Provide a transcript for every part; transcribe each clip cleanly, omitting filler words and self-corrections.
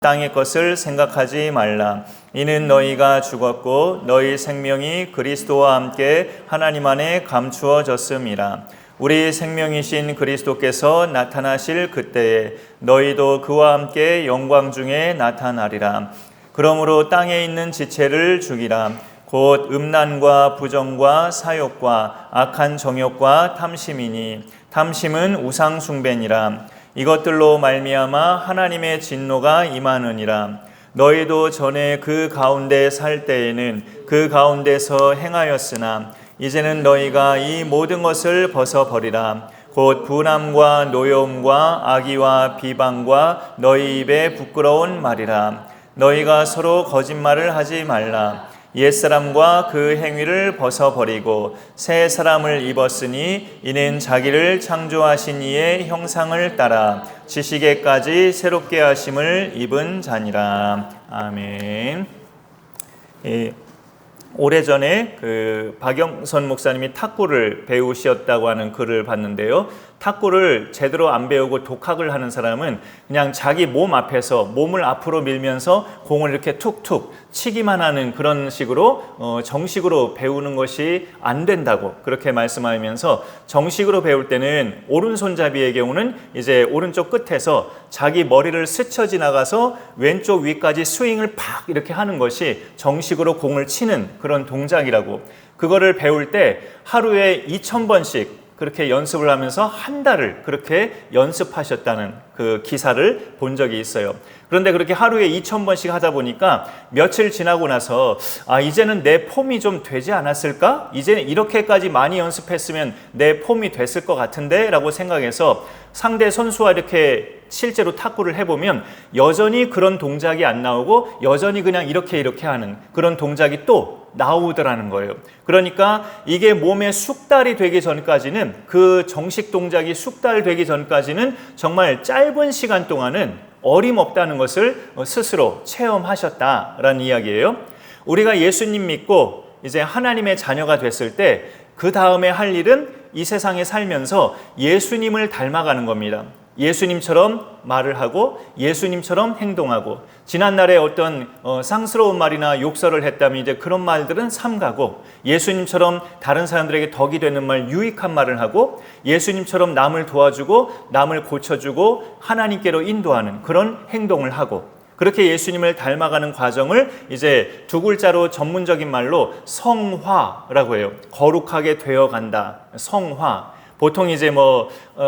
땅의 것을 생각하지 말라. 이는 너희가 죽었고 너희 생명이 그리스도와 함께 하나님 안에 감추어졌음이라. 우리 생명이신 그리스도께서 나타나실 그때에 너희도 그와 함께 영광 중에 나타나리라. 그러므로 땅에 있는 지체를 죽이라. 곧 음란과 부정과 사욕과 악한 정욕과 탐심이니 탐심은 우상 숭배니라. 이것들로 말미암아 하나님의 진노가 임하느니라. 너희도 전에 그 가운데 살 때에는 그 가운데서 행하였으나 이제는 너희가 이 모든 것을 벗어버리라. 곧 분함과 노여움과 악의와 비방과 너희 입에 부끄러운 말이라. 너희가 서로 거짓말을 하지 말라. 옛사람과 그 행위를 벗어버리고 새 사람을 입었으니 이는 자기를 창조하신 이의 형상을 따라 지식에까지 새롭게 하심을 입은 자니라. 아멘. 오래전에 박영선 목사님이 탁구를 배우셨다고 하는 글을 봤는데요. 탁구를 제대로 안 배우고 독학을 하는 사람은 그냥 자기 몸 앞에서 몸을 앞으로 밀면서 공을 이렇게 툭툭 치기만 하는 그런 식으로 정식으로 배우는 것이 안 된다고 그렇게 말씀하면서, 정식으로 배울 때는 오른손잡이의 경우는 이제 오른쪽 끝에서 자기 머리를 스쳐 지나가서 왼쪽 위까지 스윙을 팍 이렇게 하는 것이 정식으로 공을 치는 그런 동작이라고, 그거를 배울 때 하루에 2,000번씩 그렇게 연습을 하면서 한 달을 그렇게 연습하셨다는 그 기사를 본 적이 있어요. 그런데 그렇게 하루에 2,000번씩 하다 보니까 며칠 지나고 나서 이제는 내 폼이 좀 되지 않았을까? 이제 이렇게까지 많이 연습했으면 내 폼이 됐을 것 같은데? 라고 생각해서 상대 선수와 이렇게 실제로 탁구를 해보면 여전히 그런 동작이 안 나오고 여전히 그냥 이렇게 하는 그런 동작이 또 나오더라는 거예요. 그러니까 이게 몸에 숙달이 되기 전까지는, 그 정식 동작이 숙달되기 전까지는 정말 짧은 시간 동안은 어림없다는 것을 스스로 체험하셨다라는 이야기예요. 우리가 예수님 믿고 이제 하나님의 자녀가 됐을 때 그 다음에 할 일은 이 세상에 살면서 예수님을 닮아가는 겁니다. 예수님처럼 말을 하고 예수님처럼 행동하고, 지난날에 어떤 쌍스러운 말이나 욕설을 했다면 이제 그런 말들은 삼가고, 예수님처럼 다른 사람들에게 덕이 되는 말, 유익한 말을 하고, 예수님처럼 남을 도와주고 남을 고쳐주고 하나님께로 인도하는 그런 행동을 하고, 그렇게 예수님을 닮아가는 과정을 이제 두 글자로 전문적인 말로 성화라고 해요. 거룩하게 되어간다. 성화. 보통 이제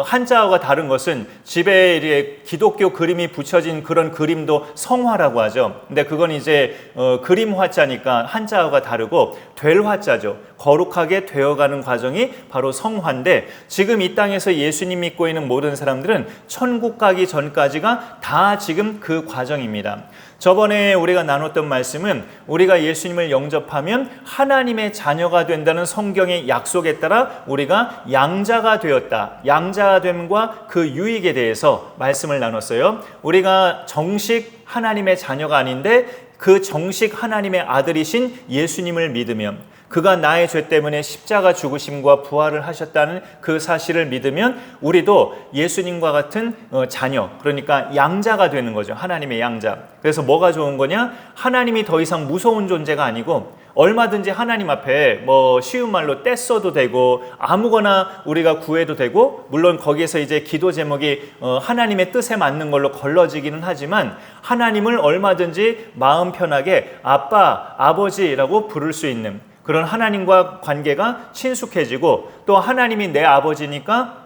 한자어가 다른 것은 집에 이렇게 기독교 그림이 붙여진 그런 그림도 성화라고 하죠. 근데 그건 이제 그림 화자니까 한자어가 다르고 될 화자죠. 거룩하게 되어가는 과정이 바로 성화인데, 지금 이 땅에서 예수님 믿고 있는 모든 사람들은 천국 가기 전까지가 다 지금 그 과정입니다. 저번에 우리가 나눴던 말씀은 우리가 예수님을 영접하면 하나님의 자녀가 된다는 성경의 약속에 따라 우리가 양자가 되었다. 양자가 됨과 그 유익에 대해서 말씀을 나눴어요. 우리가 정식 하나님의 자녀가 아닌데 그 정식 하나님의 아들이신 예수님을 믿으면, 그가 나의 죄 때문에 십자가 죽으심과 부활을 하셨다는 그 사실을 믿으면 우리도 예수님과 같은 자녀, 그러니까 양자가 되는 거죠. 하나님의 양자. 그래서 뭐가 좋은 거냐? 하나님이 더 이상 무서운 존재가 아니고 얼마든지 하나님 앞에 쉬운 말로 떼써도 되고 아무거나 우리가 구해도 되고, 물론 거기에서 이제 기도 제목이 하나님의 뜻에 맞는 걸로 걸러지기는 하지만 하나님을 얼마든지 마음 편하게 아빠, 아버지라고 부를 수 있는 그런 하나님과 관계가 친숙해지고, 또 하나님이 내 아버지니까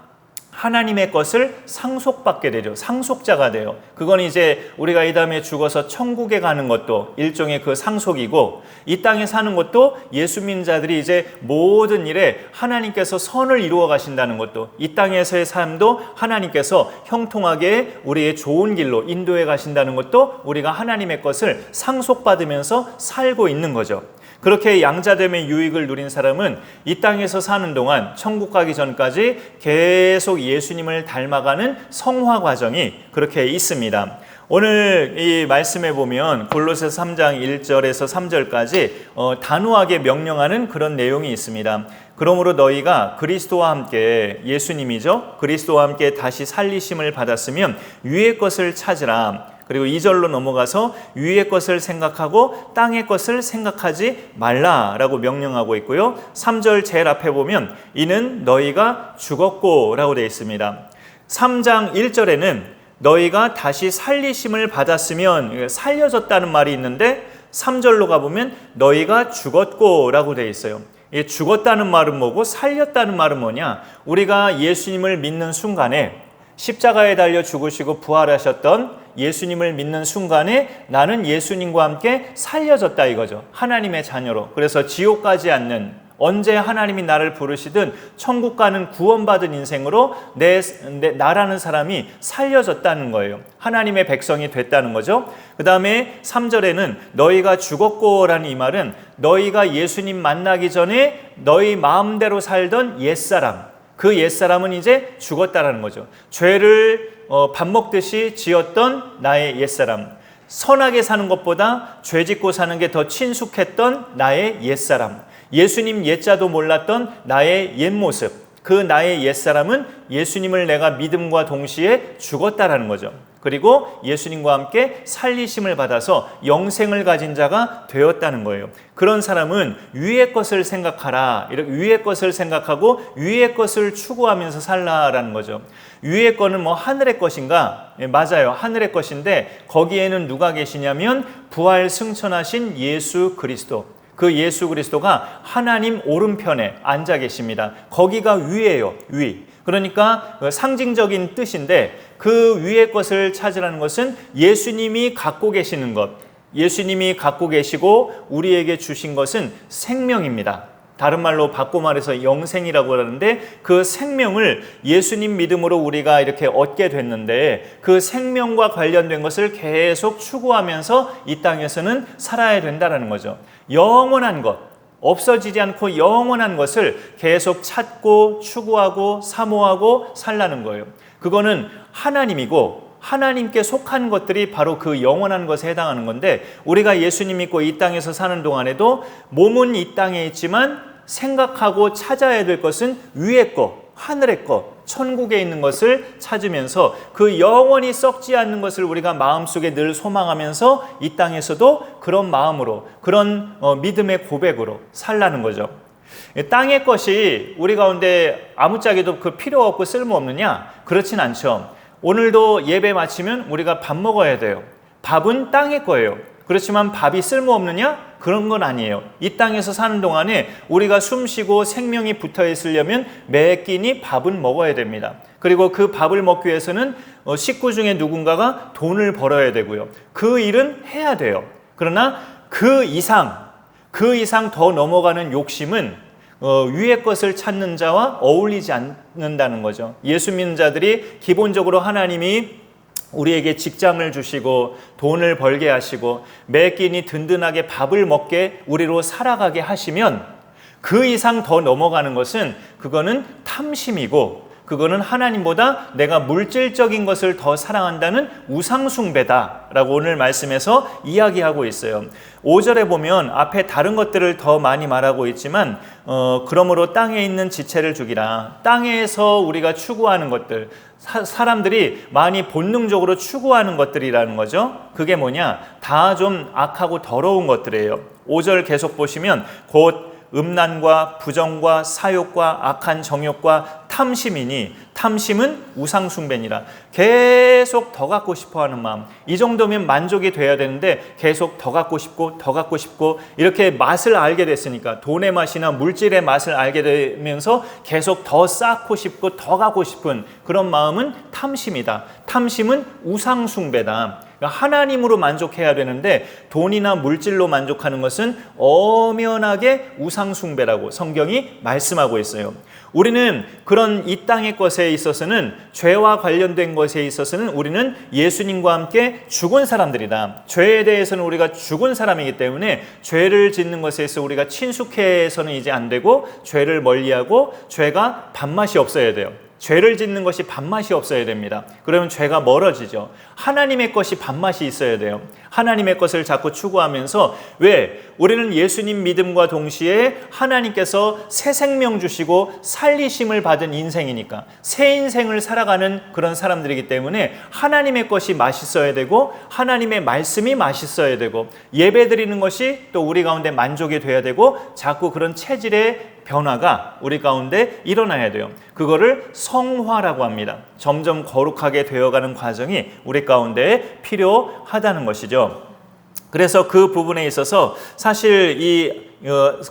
하나님의 것을 상속받게 되죠. 상속자가 돼요. 그건 이제 우리가 이 다음에 죽어서 천국에 가는 것도 일종의 그 상속이고, 이 땅에 사는 것도 예수 믿는 자들이 이제 모든 일에 하나님께서 선을 이루어 가신다는 것도, 이 땅에서의 삶도 하나님께서 형통하게 우리의 좋은 길로 인도해 가신다는 것도 우리가 하나님의 것을 상속받으면서 살고 있는 거죠. 그렇게 양자됨의 유익을 누린 사람은 이 땅에서 사는 동안 천국 가기 전까지 계속 예수님을 닮아가는 성화 과정이 그렇게 있습니다. 오늘 이 말씀에 보면 골로새서 3장 1절에서 3절까지 단호하게 명령하는 그런 내용이 있습니다. 그러므로 너희가 그리스도와 함께, 예수님이죠, 그리스도와 함께 다시 살리심을 받았으면 위의 것을 찾으라. 그리고 2절로 넘어가서 위의 것을 생각하고 땅의 것을 생각하지 말라라고 명령하고 있고요. 3절 제일 앞에 보면 이는 너희가 죽었고 라고 되어 있습니다. 3장 1절에는 너희가 다시 살리심을 받았으면, 살려졌다는 말이 있는데 3절로 가보면 너희가 죽었고 라고 되어 있어요. 죽었다는 말은 뭐고 살렸다는 말은 뭐냐? 우리가 예수님을 믿는 순간에, 십자가에 달려 죽으시고 부활하셨던 예수님을 믿는 순간에 나는 예수님과 함께 살려졌다 이거죠. 하나님의 자녀로. 그래서 지옥 가지 않는, 언제 하나님이 나를 부르시든 천국 가는 구원받은 인생으로 나라는 사람이 살려졌다는 거예요. 하나님의 백성이 됐다는 거죠. 그 다음에 3절에는 너희가 죽었고 라는 이 말은 너희가 예수님 만나기 전에 너희 마음대로 살던 옛사람, 그 옛사람은 이제 죽었다라는 거죠. 죄를 밥 먹듯이 지었던 나의 옛사람, 선하게 사는 것보다 죄 짓고 사는 게 더 친숙했던 나의 옛사람, 예수님 옛자도 몰랐던 나의 옛모습, 그 나의 옛사람은 예수님을 내가 믿음과 동시에 죽었다라는 거죠. 그리고 예수님과 함께 살리심을 받아서 영생을 가진 자가 되었다는 거예요. 그런 사람은 위의 것을 생각하라, 이렇게 위의 것을 생각하고 위의 것을 추구하면서 살라라는 거죠. 위의 거는 뭐 하늘의 것인가? 맞아요, 하늘의 것인데 거기에는 누가 계시냐면 부활 승천하신 예수 그리스도, 그 예수 그리스도가 하나님 오른편에 앉아 계십니다. 거기가 위예요, 위. 그러니까 상징적인 뜻인데 그 위의 것을 찾으라는 것은 예수님이 갖고 계시는 것, 예수님이 갖고 계시고 우리에게 주신 것은 생명입니다. 다른 말로 바꿔 말해서 영생이라고 하는데 그 생명을 예수님 믿음으로 우리가 이렇게 얻게 됐는데 그 생명과 관련된 것을 계속 추구하면서 이 땅에서는 살아야 된다는 거죠. 영원한 것, 없어지지 않고 영원한 것을 계속 찾고 추구하고 사모하고 살라는 거예요. 그거는 하나님이고 하나님께 속한 것들이 바로 그 영원한 것에 해당하는 건데 우리가 예수님 믿고 이 땅에서 사는 동안에도 몸은 이 땅에 있지만 생각하고 찾아야 될 것은 위의 것, 하늘의 것, 천국에 있는 것을 찾으면서 그 영원히 썩지 않는 것을 우리가 마음속에 늘 소망하면서 이 땅에서도 그런 마음으로, 그런 믿음의 고백으로 살라는 거죠. 땅의 것이 우리 가운데 아무짝에도 그 필요 없고 쓸모없느냐? 그렇진 않죠. 오늘도 예배 마치면 우리가 밥 먹어야 돼요. 밥은 땅의 거예요. 그렇지만 밥이 쓸모없느냐? 그런 건 아니에요. 이 땅에서 사는 동안에 우리가 숨쉬고 생명이 붙어 있으려면 매 끼니 밥은 먹어야 됩니다. 그리고 그 밥을 먹기 위해서는 식구 중에 누군가가 돈을 벌어야 되고요. 그 일은 해야 돼요. 그러나 그 이상 더 넘어가는 욕심은 위의 것을 찾는 자와 어울리지 않는다는 거죠. 예수 믿는 자들이 기본적으로 하나님이 우리에게 직장을 주시고 돈을 벌게 하시고 매 끼니 든든하게 밥을 먹게 우리로 살아가게 하시면 그 이상 더 넘어가는 것은 그거는 탐심이고 그거는 하나님보다 내가 물질적인 것을 더 사랑한다는 우상숭배다라고 오늘 말씀에서 이야기하고 있어요. 5절에 보면 앞에 다른 것들을 더 많이 말하고 있지만 그러므로 땅에 있는 지체를 죽이라. 땅에서 우리가 추구하는 것들, 사람들이 많이 본능적으로 추구하는 것들이라는 거죠. 그게 뭐냐? 다 좀 악하고 더러운 것들이에요. 5절 계속 보시면 곧 음란과 부정과 사욕과 악한 정욕과 탐심이니 탐심은 우상숭배니라. 계속 더 갖고 싶어하는 마음, 이 정도면 만족이 돼야 되는데 계속 더 갖고 싶고 더 갖고 싶고 이렇게 맛을 알게 됐으니까 돈의 맛이나 물질의 맛을 알게 되면서 계속 더 쌓고 싶고 더 갖고 싶은 그런 마음은 탐심이다. 탐심은 우상숭배다. 하나님으로 만족해야 되는데 돈이나 물질로 만족하는 것은 엄연하게 우상숭배라고 성경이 말씀하고 있어요. 우리는 그런 이 땅의 것에 있어서는 죄와 관련된 것에 있어서는 우리는 예수님과 함께 죽은 사람들이다. 죄에 대해서는 우리가 죽은 사람이기 때문에 죄를 짓는 것에서 우리가 친숙해서는 이제 안 되고 죄를 멀리하고 죄가 밥맛이 없어야 돼요. 죄를 짓는 것이 밥맛이 없어야 됩니다. 그러면 죄가 멀어지죠. 하나님의 것이 밥맛이 있어야 돼요. 하나님의 것을 자꾸 추구하면서, 왜? 우리는 예수님 믿음과 동시에 하나님께서 새 생명 주시고 살리심을 받은 인생이니까, 새 인생을 살아가는 그런 사람들이기 때문에 하나님의 것이 맛있어야 되고, 하나님의 말씀이 맛있어야 되고, 예배드리는 것이 또 우리 가운데 만족이 돼야 되고, 자꾸 그런 체질의 변화가 우리 가운데 일어나야 돼요. 그거를 성화라고 합니다. 점점 거룩하게 되어가는 과정이 우리 가운데 필요하다는 것이죠. 그래서 그 부분에 있어서 사실 이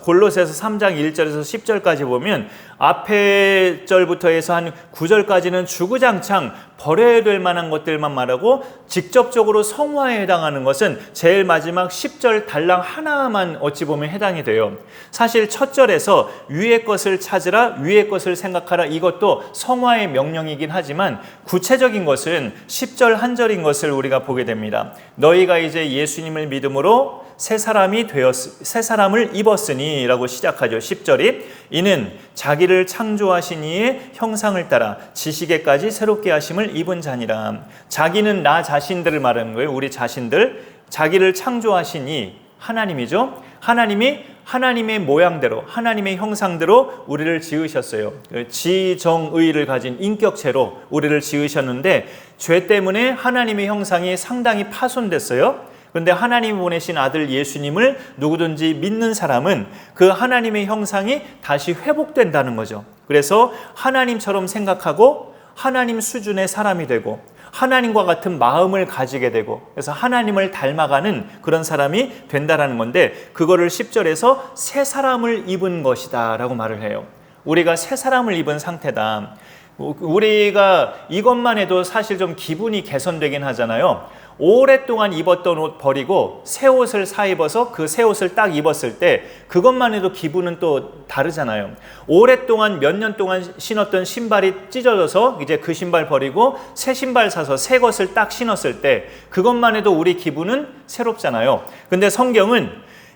골로새서 3장 1절에서 10절까지 보면 앞에 절부터 해서 한 9절까지는 주구장창 버려야 될 만한 것들만 말하고, 직접적으로 성화에 해당하는 것은 제일 마지막 10절 달랑 하나만 어찌 보면 해당이 돼요. 사실 첫 절에서 위의 것을 찾으라, 위의 것을 생각하라, 이것도 성화의 명령이긴 하지만 구체적인 것은 10절 한 절인 것을 우리가 보게 됩니다. 너희가 이제 예수님을 믿음으로 새 사람을 입었으니 라고 시작하죠. 10절이 이는 자기를 창조하신 이의 형상을 따라 지식에까지 새롭게 하심을 입은 자니라. 자기는 나 자신들을 말하는 거예요. 우리 자신들. 자기를 창조하신 이 하나님이죠. 하나님이 하나님의 모양대로, 하나님의 형상대로 우리를 지으셨어요. 지정의를 가진 인격체로 우리를 지으셨는데, 죄 때문에 하나님의 형상이 상당히 파손됐어요. 그런데 하나님이 보내신 아들 예수님을 누구든지 믿는 사람은 그 하나님의 형상이 다시 회복된다는 거죠. 그래서 하나님처럼 생각하고 하나님 수준의 사람이 되고 하나님과 같은 마음을 가지게 되고, 그래서 하나님을 닮아가는 그런 사람이 된다는 건데, 그거를 10절에서 새 사람을 입은 것이다 라고 말을 해요. 우리가 새 사람을 입은 상태다. 우리가 이것만 해도 사실 좀 기분이 개선되긴 하잖아요. 오랫동안 입었던 옷 버리고 새 옷을 사 입어서 그 새 옷을 딱 입었을 때 그것만 해도 기분은 또 다르잖아요. 오랫동안 몇 년 동안 신었던 신발이 찢어져서 이제 그 신발 버리고 새 신발 사서 새 것을 딱 신었을 때 그것만 해도 우리 기분은 새롭잖아요. 근데 성경은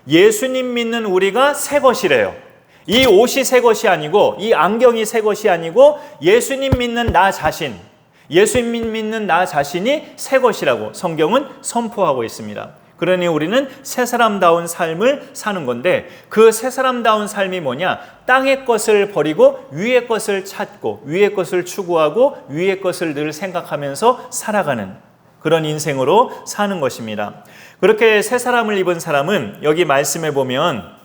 예수님 믿는 우리가 새 것이래요. 이 옷이 새 것이 아니고, 이 안경이 새 것이 아니고, 예수님 믿는 나 자신, 예수님 믿는 나 자신이 새 것이라고 성경은 선포하고 있습니다. 그러니 우리는 새 사람다운 삶을 사는 건데, 그 새 사람다운 삶이 뭐냐? 땅의 것을 버리고 위의 것을 찾고 위의 것을 추구하고 위의 것을 늘 생각하면서 살아가는 그런 인생으로 사는 것입니다. 그렇게 새 사람을 입은 사람은 여기 말씀에 보면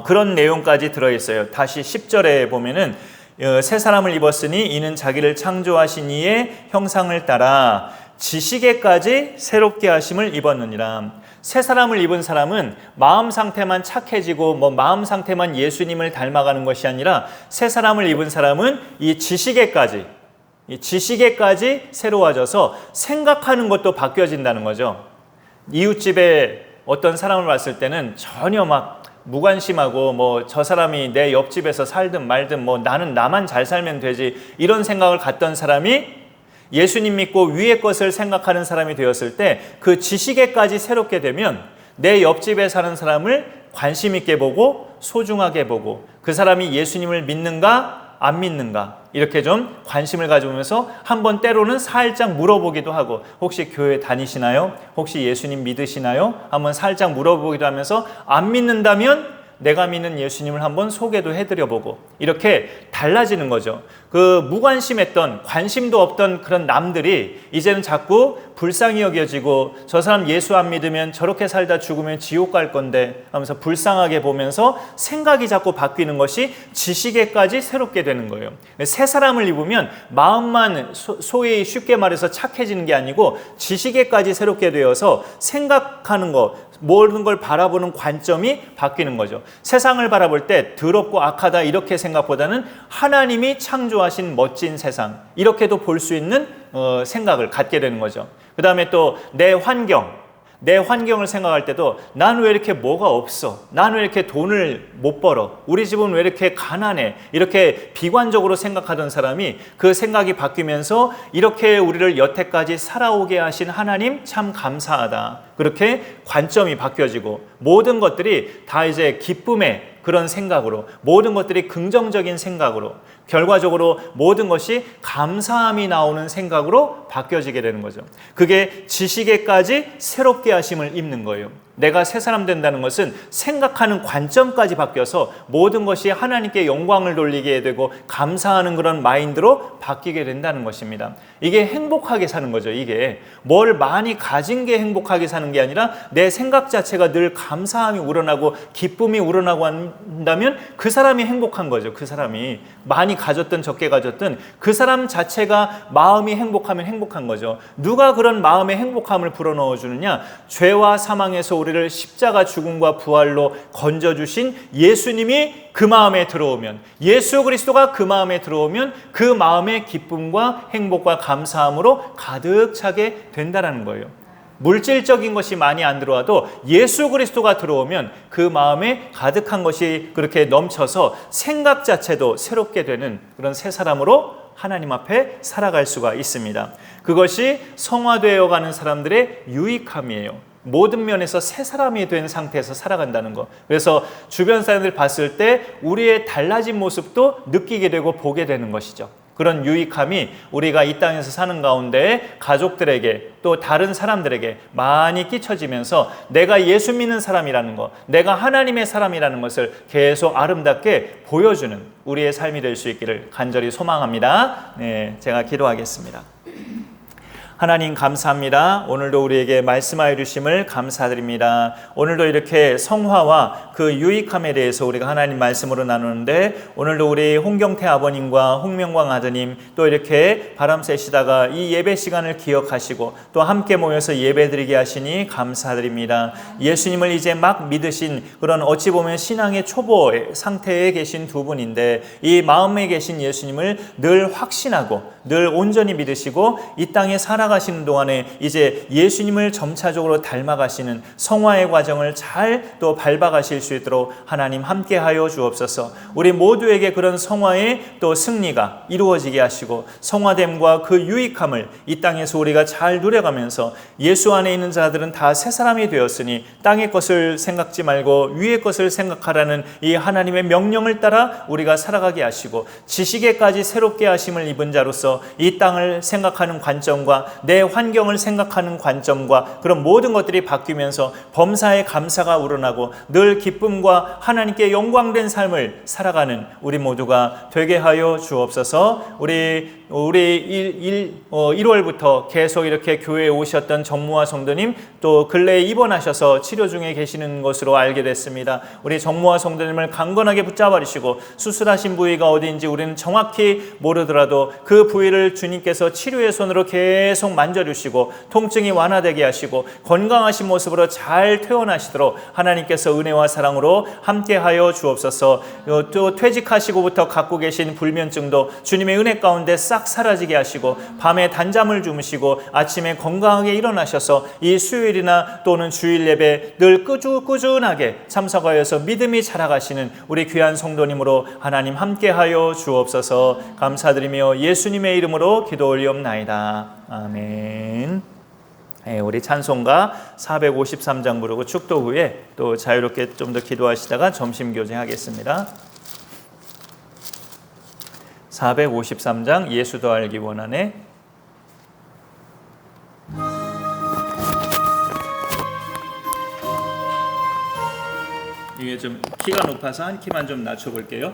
그런 내용까지 들어있어요. 다시 10절에 보면은 새 사람을 입었으니 이는 자기를 창조하신 이의 형상을 따라 지식에까지 새롭게 하심을 입었느니라. 새 사람을 입은 사람은 마음 상태만 착해지고 마음 상태만 예수님을 닮아가는 것이 아니라, 새 사람을 입은 사람은 이 지식에까지 새로워져서 생각하는 것도 바뀌어진다는 거죠. 이웃집에 어떤 사람을 봤을 때는 전혀 막 무관심하고 저 사람이 내 옆집에서 살든 말든 나는 나만 잘 살면 되지, 이런 생각을 갖던 사람이 예수님 믿고 위의 것을 생각하는 사람이 되었을 때 그 지식에까지 새롭게 되면 내 옆집에 사는 사람을 관심 있게 보고 소중하게 보고, 그 사람이 예수님을 믿는가 안 믿는가 이렇게 좀 관심을 가져오면서 한번 때로는 살짝 물어보기도 하고, 혹시 교회 다니시나요? 혹시 예수님 믿으시나요? 한번 살짝 물어보기도 하면서 안 믿는다면 내가 믿는 예수님을 한번 소개도 해드려보고, 이렇게 달라지는 거죠. 그 무관심했던, 관심도 없던 그런 남들이 이제는 자꾸 불쌍히 여겨지고, 저 사람 예수 안 믿으면 저렇게 살다 죽으면 지옥 갈 건데 하면서 불쌍하게 보면서 생각이 자꾸 바뀌는 것이 지식에까지 새롭게 되는 거예요. 새 사람을 입으면 마음만 소위 쉽게 말해서 착해지는 게 아니고 지식에까지 새롭게 되어서 생각하는 거, 모든 걸 바라보는 관점이 바뀌는 거죠. 세상을 바라볼 때 더럽고 악하다 이렇게 생각보다는 하나님이 창조하신 멋진 세상, 이렇게도 볼 수 있는 생각을 갖게 되는 거죠. 그 다음에 또 내 환경을 생각할 때도 난 왜 이렇게 뭐가 없어? 난 왜 이렇게 돈을 못 벌어? 우리 집은 왜 이렇게 가난해? 이렇게 비관적으로 생각하던 사람이 그 생각이 바뀌면서 이렇게 우리를 여태까지 살아오게 하신 하나님 참 감사하다. 그렇게 관점이 바뀌어지고 모든 것들이 다 이제 기쁨의 그런 생각으로, 모든 것들이 긍정적인 생각으로, 결과적으로 모든 것이 감사함이 나오는 생각으로 바뀌어지게 되는 거죠. 그게 지식에까지 새롭게 하심을 입는 거예요. 내가 새 사람 된다는 것은 생각하는 관점까지 바뀌어서 모든 것이 하나님께 영광을 돌리게 되고 감사하는 그런 마인드로 바뀌게 된다는 것입니다. 이게 행복하게 사는 거죠. 이게 뭘 많이 가진 게 행복하게 사는 게 아니라 내 생각 자체가 늘 감사함이 우러나고 기쁨이 우러나고 한다면 그 사람이 행복한 거죠. 그 사람이 많이 가졌든 적게 가졌든 그 사람 자체가 마음이 행복하면 행복한 거죠. 누가 그런 마음의 행복함을 불어넣어 주느냐? 죄와 사망에서 우리를 십자가 죽음과 부활로 건져주신 예수님이 그 마음에 들어오면, 예수 그리스도가 그 마음에 들어오면 그 마음의 기쁨과 행복과 감사함으로 가득 차게 된다는 거예요. 물질적인 것이 많이 안 들어와도 예수 그리스도가 들어오면 그 마음에 가득한 것이 그렇게 넘쳐서 생각 자체도 새롭게 되는 그런 새 사람으로 하나님 앞에 살아갈 수가 있습니다. 그것이 성화되어 가는 사람들의 유익함이에요. 모든 면에서 새 사람이 된 상태에서 살아간다는 것. 그래서 주변 사람들 봤을 때 우리의 달라진 모습도 느끼게 되고 보게 되는 것이죠. 그런 유익함이 우리가 이 땅에서 사는 가운데 가족들에게 또 다른 사람들에게 많이 끼쳐지면서 내가 예수 믿는 사람이라는 것, 내가 하나님의 사람이라는 것을 계속 아름답게 보여주는 우리의 삶이 될 수 있기를 간절히 소망합니다. 네, 제가 기도하겠습니다. 하나님 감사합니다. 오늘도 우리에게 말씀하여 주심을 감사드립니다. 오늘도 이렇게 성화와 그 유익함에 대해서 우리가 하나님 말씀으로 나누는데 오늘도 우리 홍경태 아버님과 홍명광 아드님 또 이렇게 바람 쐬시다가 이 예배 시간을 기억하시고 또 함께 모여서 예배드리게 하시니 감사드립니다. 예수님을 이제 막 믿으신 그런 어찌 보면 신앙의 초보 상태에 계신 두 분인데 이 마음에 계신 예수님을 늘 확신하고 늘 온전히 믿으시고 이 땅에 살아가시는 동안에 이제 예수님을 점차적으로 닮아가시는 성화의 과정을 잘 또 밟아가실 수 있도록 하나님 함께하여 주옵소서. 우리 모두에게 그런 성화의 또 승리가 이루어지게 하시고 성화됨과 그 유익함을 이 땅에서 우리가 잘 누려가면서 예수 안에 있는 자들은 다 새 사람이 되었으니 땅의 것을 생각지 말고 위의 것을 생각하라는 이 하나님의 명령을 따라 우리가 살아가게 하시고 지식에까지 새롭게 하심을 입은 자로서 이 땅을 생각하는 관점과 내 환경을 생각하는 관점과 그런 모든 것들이 바뀌면서 범사에 감사가 우러나고 늘 기쁨과 하나님께 영광된 삶을 살아가는 우리 모두가 되게 하여 주옵소서. 우리 1월부터 계속 이렇게 교회에 오셨던 정무화 성도님 또 근래에 입원하셔서 치료 중에 계시는 것으로 알게 됐습니다. 우리 정무화 성도님을 강건하게 붙잡아 주시고 수술하신 부위가 어디인지 우리는 정확히 모르더라도 그 부위를 주님께서 치료의 손으로 계속 만져주시고 통증이 완화되게 하시고 건강하신 모습으로 잘 퇴원하시도록 하나님께서 은혜와 사랑으로 함께하여 주옵소서. 또 퇴직하시고부터 갖고 계신 불면증도 주님의 은혜 가운데 싹 사라지게 하시고 밤에 단잠을 주무시고 아침에 건강하게 일어나셔서 이 수요일이나 또는 주일 예배 늘 꾸준하게 참석하여서 믿음이 자라가시는 우리 귀한 성도님으로 하나님 함께하여 주옵소서. 감사드리며 예수님의 이름으로 기도 올리옵나이다. 아멘. 네, 우리 찬송가 453장 부르고 축도 후에 또 자유롭게 좀 더 기도하시다가 점심교제 하겠습니다. 453장 예수도 알기 원하네. 이게 좀 키가 높아서 한 키만 좀 낮춰볼게요.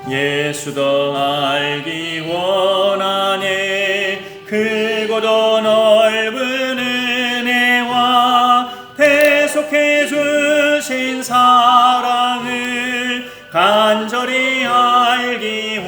예수도 알기 원하네. 크고도 넓은 은혜와 대속해 주신 사랑을 간절히 알기